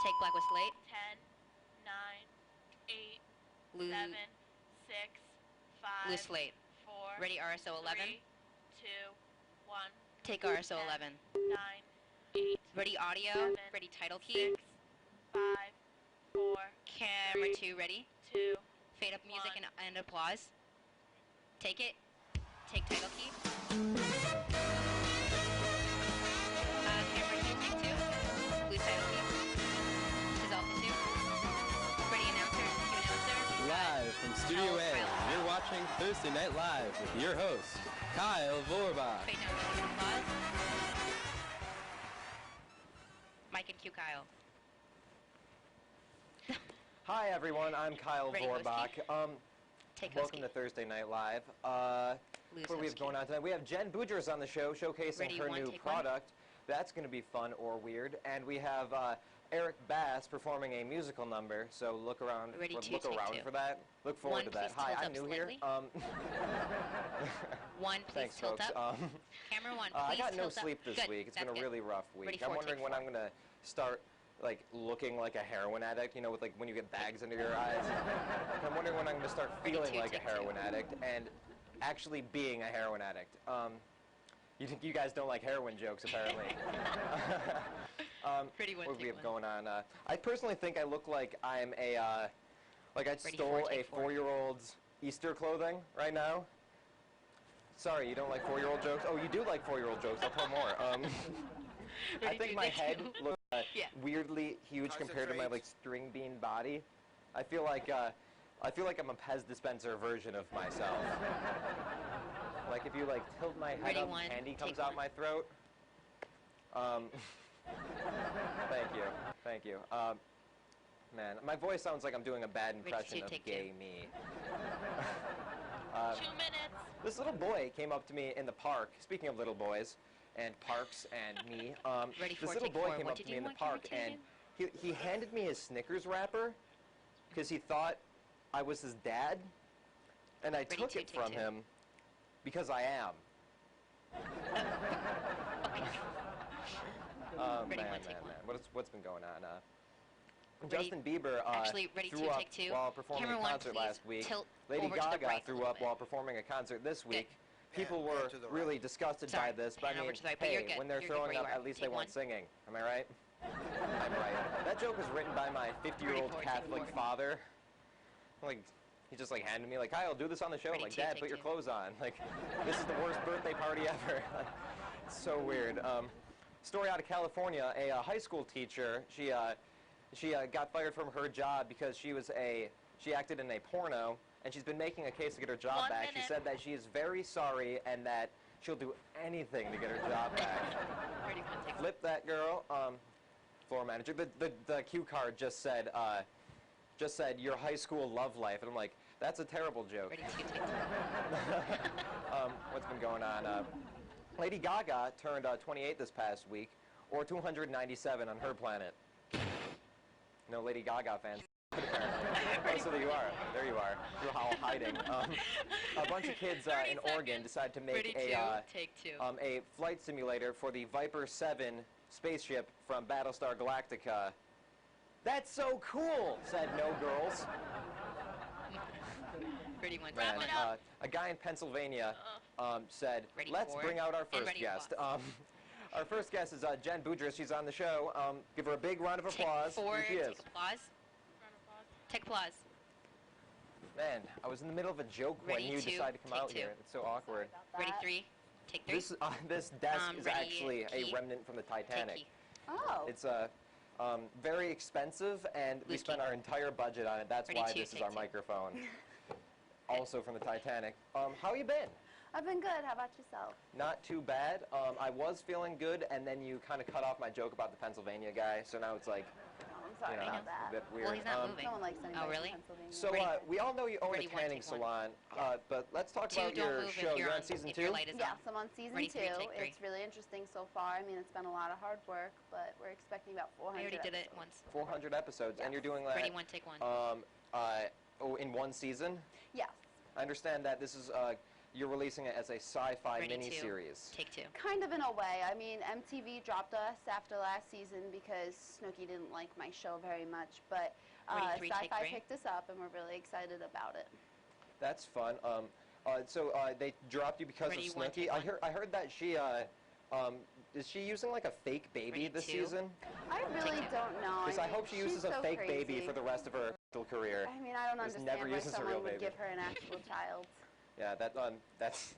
Take black with slate. 10, 9, 8, Lose. 7, 6, 5, Lose slate. 4, Ready RSO 11. 3, 2, 1. Take RSO 10, 11. 9, 8. Ready audio. 7, Ready title key. 6, 5, 4. Camera 3, 2 ready. 2. Fade up music 1. and applause. Take it. Take title key. Camera 2, take 2. Lose title key. Dissolve to 2. Ready announcer, Q announcer. Live from Studio A, you're watching Thursday Night Live with your host, Kyle Vorbach. Fade down music and applause. Mike and Q Kyle. Hi everyone, I'm Kyle Ready, Vorbach. Take Welcome Hosky. to Thursday Night Live. Lose What do we have Hosky. going on tonight? We have Jen Boudreaux on the show showcasing Ready, her one, new take one. product. That's going to be fun or weird. And we have Eric Bass performing a musical number. So look around. Ready, two, look take around two. for that. Look forward One, to that. please Hi, tilt I'm up new here. slightly. One, please Thanks, tilt folks. up. Camera 1, I please got no tilt up. sleep this Good. week. It's That's been a good. really rough Ready, week. four, I'm wondering take when four. I'm gonna start like looking like a heroin addict. You know, with like when you get bags under your eyes. I'm wondering when I'm gonna start Ready, feeling two, like a take two. heroin addict and actually being a heroin addict. You guys don't like heroin jokes apparently. Ready, one, What do we take have one. going on? I personally think I look like I'm a like I Ready, stole four, a take four. 4-year-old's Easter clothing right now. Sorry, you don't like 4-year-old jokes? Oh, you do like 4-year-old jokes. I'll put more. I Ready, think two, my take head two. looks Yeah. weirdly huge compared to my like string bean body. I feel like I'm a Pez dispenser version of myself. Like if you like tilt my head Ready, up, one, candy comes take out one. my throat. Thank you. Man, my voice sounds like I'm doing a bad impression two, of take gay two. me. 2 minutes. This little boy came up to me in the park. Speaking of little boys and parks and me, Ready, this four, little take boy four. came What up did to me you in the want, camera park two and again? he handed me his Snickers wrapper because he thought I was his dad, and I took two, it take from two. him because I am. Ready, Man, one, take one. What's been going on? Ready- Justin Bieber Actually, ready, threw two, up take two. while performing Camera a one, concert please last week. tilt Lady over to the Gaga right a threw little up bit. while performing a concert this week. People Pan were to the really right. disgusted Sorry, by this, but pan I over mean, to the right, but you're hey, good. when they're You're good throwing where up, you are. at least Take they weren't one. singing. Am I right? I'm right. That joke was written by my 50-year-old Ready, four, take Catholic four. father. Like, he just like handed me like, Kyle, do this on the show. I'm Ready, like, two, Dad, take put your two. clothes on. Like, this is the worst birthday party ever. It's so weird. Story out of California, a high school teacher, she got fired from her job because she acted in a porno, and she's been making a case to get her job 1 back. She minute. said that she is very sorry and that she'll do anything to get her job back. Ready, one, take one. Flip that girl. Floor manager. The cue card just said your high school love life, and I'm like, that's a terrible joke. Ready, two, take two. What's been going on? Lady Gaga turned 28 this past week, or 297 on her planet. No Lady Gaga fans. Oh, so there you are. There you are. You're all hiding. A bunch of kids 30 in Oregon decided to Ready, make two, a take two. a flight simulator for the Viper 7 spaceship from Battlestar Galactica. That's so cool, said No Girls. Ready, one, take Man, one. it up. a guy in Pennsylvania said, Ready, let's four, bring out our and first ready, guest. applause. Our first guest is Jen Boudreaux. She's on the show. Give her a big round of Take applause. four, Here she is. take applause. Take applause. Man, I was in the middle of a joke when Ready, you two, decided to come take out two. here. It's so awkward. Ready, three, take three. This desk is ready, actually key. a remnant from the Take Titanic. key. Oh. It's very expensive, and we Lose spent key. our entire budget on it. That's Ready, why two, this is take our two. microphone. Also from the Titanic. How you been? I've been good. How about yourself? Not too bad. I was feeling good, and then you kind of cut off my joke about the Pennsylvania guy, so now it's like, Oh, I'm sorry you know, about a that. bit weird. Well, he's not moving. No one likes anybody Oh, really? from Pennsylvania. So Ready. we all know you own Ready, a one, tanning take one. salon, but let's talk Two, about don't your move show. if you're You're on on, season if 2? your light is Yes, on. I'm on season Ready, 2. three, take three. It's really interesting so far. I mean, it's been a lot of hard work, but we're expecting about 400 I already did it episodes. once. 400 episodes, and you're doing that Ready, one, take one. in one season. Yes. I understand that this is you're releasing it as a sci-fi Ready, miniseries. Take two. Kind of in a way. I mean, MTV dropped us after last season because Snooki didn't like my show very much, but Ready, three, take Sci-Fi three. picked us up, and we're really excited about it. That's fun. So they dropped you because Ready, of one, Snooki. take one. I heard that she is she using like a fake baby Ready, this two. season? I really two. don't know. Because I mean, hope she she's uses a so fake crazy. baby for the rest of her actual career. I mean, I don't Just understand never why uses a someone real would baby. give her an actual child. Yeah, that's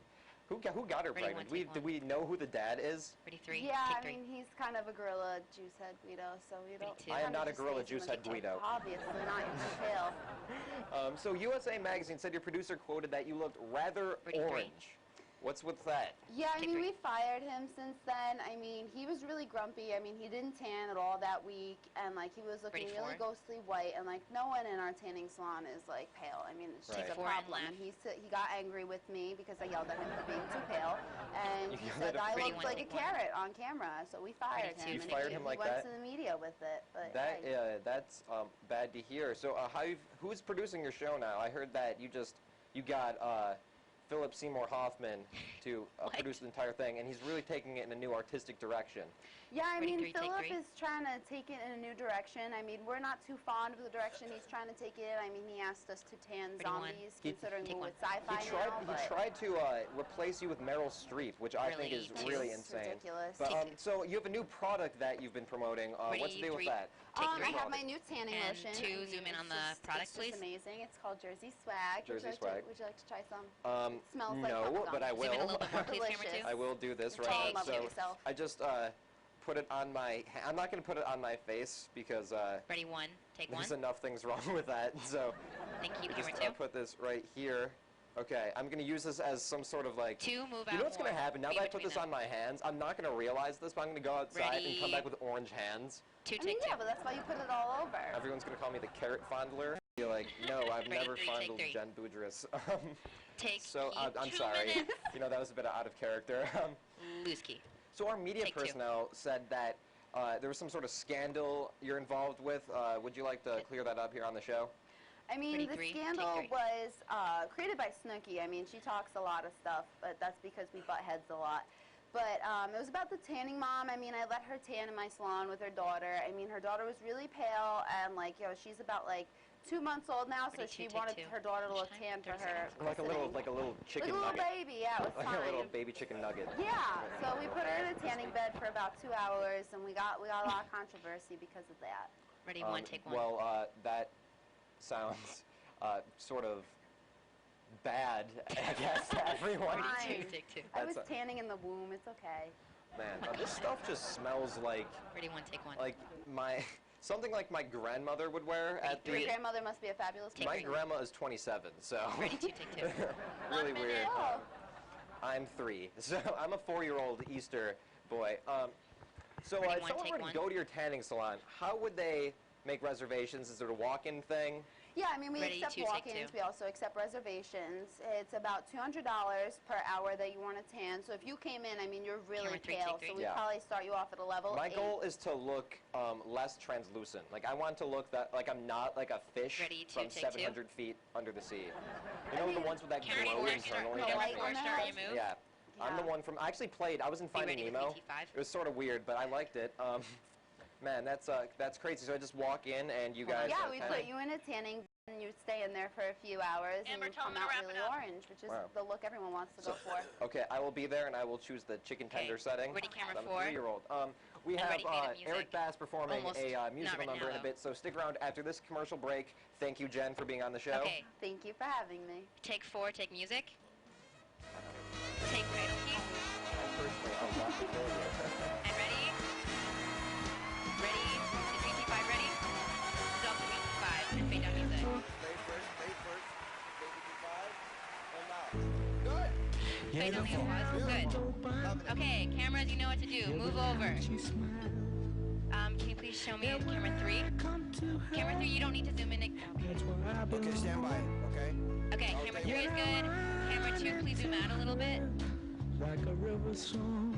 who got her Ready, pregnant? one, take Do one. we know who the dad is? Ready, three. Yeah, take I three. mean, he's kind of a gorilla juice head Guido, so we don't. two. I am kinda not a just gorilla stays in juice the head Guido. Obviously not. You're too pale. So USA Magazine said your producer quoted that you looked rather Ready, three. orange. What's with that? Yeah, I Take mean, three. we fired him since then. I mean, he was really grumpy. I mean, he didn't tan at all that week, and like he was looking Ready, really four. ghostly white, and like no one in our tanning salon is like pale. I mean, it's just Right. a Four and problem. left. And he got angry with me because I yelled at him for being too pale, and You he yelled said at him I for being looked too like a pale. carrot on camera. So we fired two. him. You and fired he, him like he went that? to the media with it, but That hey. that's bad to hear. So who's producing your show now? I heard that you got Philip Seymour Hoffman to What? produce the entire thing, and he's really taking it in a new artistic direction. Yeah, I Ready, mean, three, take Philip three. is trying to take it in a new direction. I mean, we're not too fond of the direction he's trying to take it. I mean, he asked us to tan Ready, one. zombies, He- considering take we're one. with sci-fi He tried now, but to replace you with Meryl Streep, which I think Really, is two. really it's insane. ridiculous. But Take two. so you have a new product that you've been promoting. What's Ready, the deal three. with that? Take I three. have my new tanning And lotion. two, I mean, zoom in it's on the just- product, it's please. just amazing. It's called Jersey Swag. Jersey would you Swag. Would you like to try some? Um, It smells like no, bubblegum. but I Zoom in a will. little bit more, please, camera Delicious. two. I will do this Fall right in now. love with So yourself. I just put it on my. I'm not going to put it on my face because Ready, one. Take one. there's enough things wrong with that. So Thank you. I Camera just two. put this right here. Okay, I'm going to use this as some sort of like. Two, move out You know what's going to more. happen? Now Be that I put between this them. on my hands, I'm not going to realize this, but I'm going to go outside and come Ready. back with orange hands. Two, I mean, take yeah, two. but that's why you put it all over. Everyone's going to call me the carrot fondler. Be like, no, I've Ready, never three, take fondled three. Jen Boudris. Take So key. I'm 2 sorry. minutes. You know, that was a bit out of character. Loose key. So our media Take two. personnel said that there was some sort of scandal you're involved with. Would you like to clear that up here on the show? I mean, Ready, the three, take scandal three. was created by Snooki. I mean, she talks a lot of stuff, but that's because we butt heads a lot. But it was about the tanning mom. I mean, I let her tan in my salon with her daughter. I mean, her daughter was really pale, and like, you know, she's about like 2 months old now, so Ready, she two, take wanted two. her daughter to How look much tan time? for 30 her. seconds. Like a little christening. chicken Like a little nugget. baby, yeah, it was Like fine. a little baby chicken nugget. Yeah, so we put her in a tanning bed for about 2 hours, and we got a lot of controversy because of that. Ready, one. Take one. Well, that sounds sort of bad, I guess, to everyone. Fine. Two, take two. I was That's tanning in the womb. It's okay. Man, this stuff just smells like Ready, one. Take one. something like my grandmother would wear at Your the. grandmother must be a fabulous Take My person. three. grandma is 27, so Ready, two, take two. really 1 minute. weird. Oh, I'm 3, so I'm a 4-year-old Easter boy. So Ready, if one, someone take were to one. go to your tanning salon, how would they make reservations? Is it a walk-in thing? yeah, I mean, we Ready, accept two, take walk-ins. two. We also accept reservations. It's about $200 per hour that you want to tan. So if you came in, I mean, you're really Camera three, pale, take so three. we Yeah. probably start you off at a level My 8. goal is to look less translucent. Like I want to look like I'm not like a fish Ready, two, from take two. 700 feet under the sea. You know the mean- ones with that Camera glow four, internally? No, camera light four, on the start head. your move. Yeah. I'm the Yeah. one from. I actually played. I was in Be Finding ready with Nemo. VT5. It was sort of weird, but I liked it. Man, that's crazy. So I just walk in and you Hold on. guys. Yeah, we tan. put you in a tanning bed and you'd stay in there for a few hours Amber, and you tell come them to out wrap really it up. orange, which is Wow. the look everyone wants to go for. Okay, I will be there and I will choose the chicken Okay. tender setting. Ready, camera I'm a four. 3-year-old. We And have ready, fade up music. Eric Bass performing Almost. a Not musical right number now, in a though. bit. So stick around after this commercial break. Thank you, Jen, for being on the show. Okay. Thank you for having me. Take 4. Take music. Take title key. I personally unlocked the failure. And ready? Ready? Is VT5 ready? Stop the VT5 and fade down music. Play first, baby 5, and now. Good. Fade down the applause. Good. Love it. Okay, cameras, you know what to do. Move over. Can you please show me camera 3? Camera 3, you don't need to zoom in. Okay, stand by, okay? Okay, camera 3 is good. Camera 2, please zoom out a little bit. Like a river song.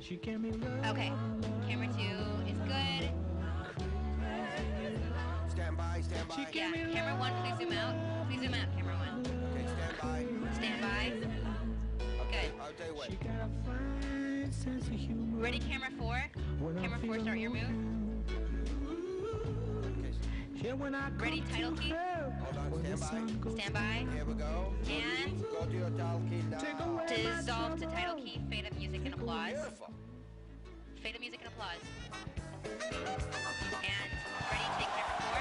She gave me love. Okay, camera 2 is good. Stand by, stand by. Yeah, camera 1, please zoom out. Please zoom out, camera 1. Okay, stand by. Stand by. Good. I'll tell you what. She got a fine sense of humor. Ready, camera 4. When I'm Camera 4, start your move. Yeah, when I Ready, come title to key. her, Hold on, when the stand by. sun goes Stand by. Here we go. And Go to your title key now. Take away my dissolve to title trouble. key. Fade of music and applause. Beautiful. Fade of music and applause. And ready, take camera 4.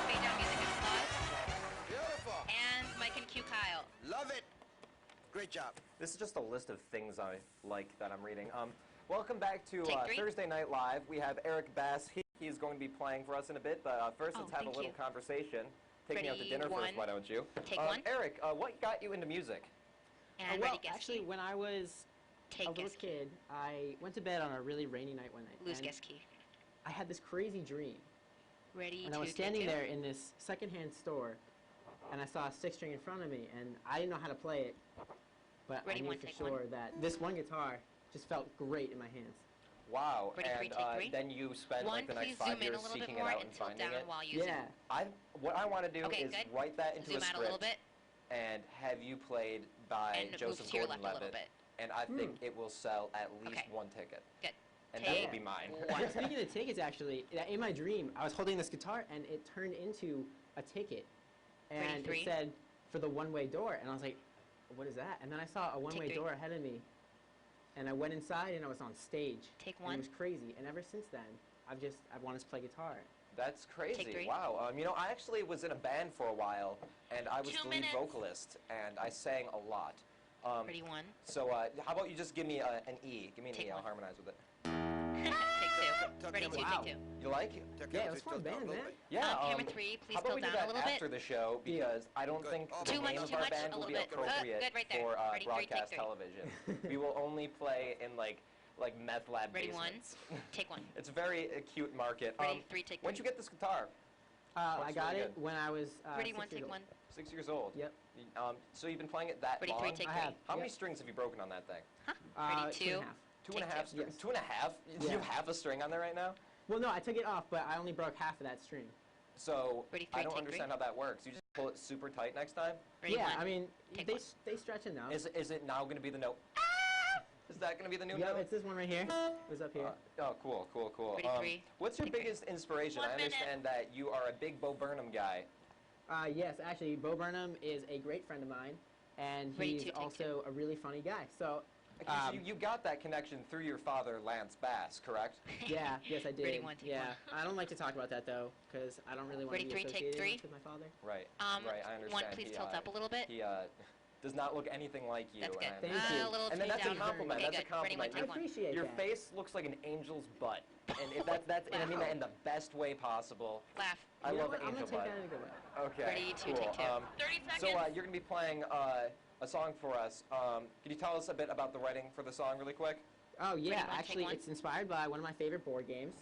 Fade down music and applause. Beautiful. And Mike and Q Kyle. Love it. Great job. This is just a list of things I like that I'm reading. Welcome back to Take 3. Thursday Night Live. We have Eric Bass. He's going to be playing for us in a bit, but first Oh, let's have a thank little you. conversation. Take me out to Ready, dinner 1. first, why don't you? Take 1. Eric, what got you into music? And well, ready, guest actually, key. when I was Take a little guest key. kid, I went to bed on a really rainy night one night. Lose and guest key. I had this crazy dream. Ready, And 2, I was take standing 2. there in this secondhand store, and I saw a 6-string in front of me, and I didn't know how to play it, but Ready, I knew 1, for take sure 1. that this one guitar just felt great in my hands. Wow. Ready, and 3, take 3. then you spent 1, like the next please 5 zoom in a years little bit seeking it more out and and tilt finding down it. while using. Yeah. What I want to do Okay, is good. write that into Zoom a out a script little bit. and have you played by And move Joseph to your left a little Gordon-Levitt. bit. And I think it will sell at least Okay. 1 ticket. Good. And Take that will be mine. 1. Speaking of tickets, actually, in my dream, I was holding this guitar, and it turned into a ticket, Ready, and 3. it said, for the one-way door, and I was like, what is that? And then I saw a one-way 3. door ahead of me, and I went inside, and I was on stage. Take And 1. it was crazy, and ever since then, I've wanted to play guitar. That's crazy. 3. Wow. You know, I actually was in a band for a while, and I was 2 the lead minutes. vocalist, and I sang a lot. Ready, 1. So how about you just give me an E? Give me an Take E. I'll 1. harmonize with it. Take 2. Ready, 2, Wow. take 2. You like it? Yeah, it was fun band, man. Yeah. Camera 3, please How about tilt we do down that a little after bit. the show because I don't Good. think Oh, the Too much, name of too our much, band a will little be bit. appropriate Good, right there. for Ready, 3, take broadcast 3. television. We will only play in like meth lab Ready, 1. basements. Take 1. It's a very acute market. Ready, 3, take 3. When'd you get this guitar? I Looks got really it good. when I was Ready, 6 1, years take old. 1. 6 years old. Yep. So you've been playing it that Ready, long? 3, take I 3. have. How many Yep. strings have you broken on that thing? Ready, 2. 2 and a Take half 2. strings. Yes. 2 and a half? You Yeah. have half a string on there right now? Well, no, I took it off, but I only broke half of that string. So Ready, I 3, don't take understand 3. how that works. You just pull it super tight next time? Ready, yeah, 1. I mean, Take they, 1. they stretch it now. Is it now going to be the note? Is that going to be the new Yeah, note? it's this one right here. It was up here. Cool. Ready, 3, What's your take 3. biggest inspiration? 1 I minute. understand that you are a big Bo Burnham guy. Yes, actually, Bo Burnham is a great friend of mine, and Ready, he's 2, take also a really funny guy. So, You got that connection through your father, Lance Bass, correct? yeah, yes, I did. Ready, 1, take yeah, 1. I don't like to talk about that though, because I don't really want Ready, to be 3, take associated 3. much with my father. Right. Right. I understand. 1, please tilt up a little bit. He does not look anything like you. That's good. and- Thank you. A little And then face that's a down. compliment. Okay, That's a good. Ready, 1, compliment. I take 1. appreciate Your that. face looks like an angel's butt, and if that's and I mean that in the best way possible. Laugh. I You know love what? an I'm angel gonna take butt. that in a good way. Okay. Ready, 2, cool. take 2. 30 So seconds. you're going to be playing a song for us. Can you tell us a bit about the writing for the song really quick? Oh yeah, Ready, 1, take actually, 1. it's inspired by one of my favorite board games,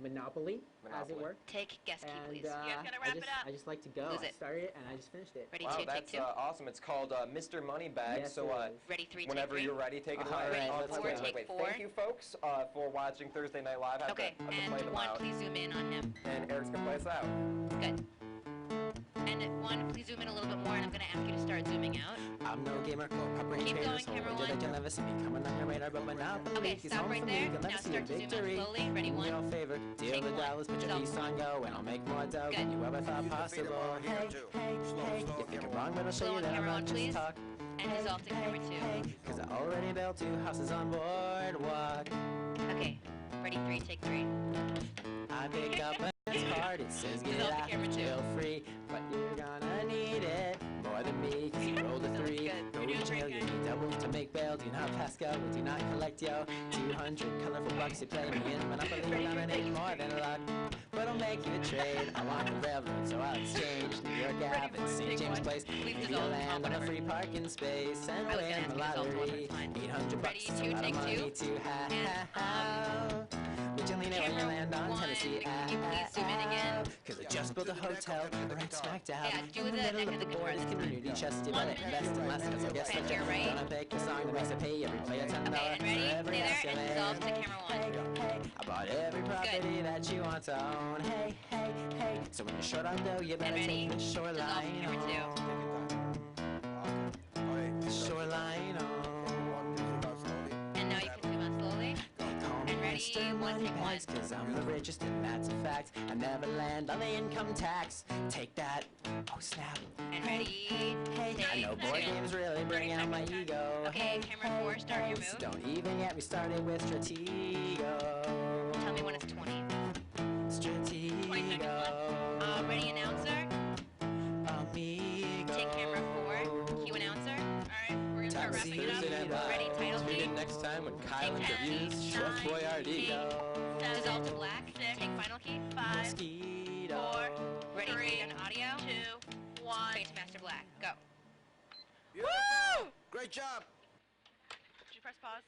Monopoly, as Monopoly. it were. Take guest key, And please. You guys gotta wrap it up. I just like to go. Lose I it. started it and I just finished it. Ready, Wow, 2, take that's 2. awesome. It's called Mr. Moneybags. Yes, So it is. Ready, 3, take whenever 3. you're ready, take it All away. right, Oh, let's wait, go. wait, wait. Take 4. Thank you, folks, for watching Thursday Night Live. I have Okay, to play and them 1, out. please zoom in on him. And Eric's going to play us out. Good. And 1, please zoom in a little bit more, and I'm going to ask you to start zooming out. I'm no gamer, brain Keep trader, going, so camera you'll 1. never see me coming on your radar, but Monopoly Okay, is stop home right for me. there. You'll never Now see start a to zoom out victory. slowly. Ready, In 1. your favor, deal Take the 1. dollars, put your Stop. piece on go, and I'll make more dough than Good. you ever thought You can feed 'em possible. all here, Hey, too. hey, Slow, hey, slow, you think I'm camera wrong, but I'll show Slow you on that I'm camera not one, just please. talk. And dissolve to camera 2. Cause I already built 2 houses on boardwalk. Okay. Ready, 3, take 3. I pick up a card, it says get Dissolve to out, camera 2. jail free, but you're gonna need it more than me, cause you rolled a 3. Good. Go You're doing to jail, great, you guys. need double to make bail, do not pass go, do not collect yo. 200 colorful bucks, you play me in Monopoly, and I need more than luck. But I'll make you a trade, I want the railroad, so I'll exchange New York Ave and St. take James 1. Place. Please Maybe dissolve you'll to land on a whatever. free parking space and I was gonna win ask the you to dissolve to one, lottery. it's fine. 800 Ready, bucks, 2, a lot of take money 2. to have. And, Would you lean in when you camera land on 1, Tennessee can you please zoom in again? Cause I just built a hotel right smack dab Yeah, do in the the middle neck of of the the guitar board is this time. community chest. You 1 better minute. invest in less cause I'll get Okay, such you're right. Gonna pick a song that makes it pay every play a $10 Okay, and ready? for every Stay there ask you and made. dissolve to camera 1. I bought every property that you want to own. Hey, hey, hey. So when you're short on dough, you better ready? take the Dissolve to shoreline camera 2. home. All right. shoreline. One, two, about slowly. And now you can zoom out slowly. Call me And ready, Mr. one, take Moneybags, one. 'cause I'm the richest and that's a fact. I never land on the income tax. Take that. Oh snap. And ready, Hey, I take know board two. games really bring out my ego. Okay, Hey, camera four, start your move. Don't even get me started with Stratego. Tell me when it's 20. 20 seconds Stratego. left. Ready, announcer. Amigo. Take camera 4. Cue announcer. Alright, we're gonna start wrapping it up. Thursday Night Live. Ready, title Tune feed. in next time when Kyle Take interviews ten, Chef nine, Boyardee. 7, Dissolve to black. Six. Take final key. 5, Mosquito. 4, Ready, 3, fade on audio. 2, 1. Fade to master black. Go. Beautiful. Great job. Did you press pause?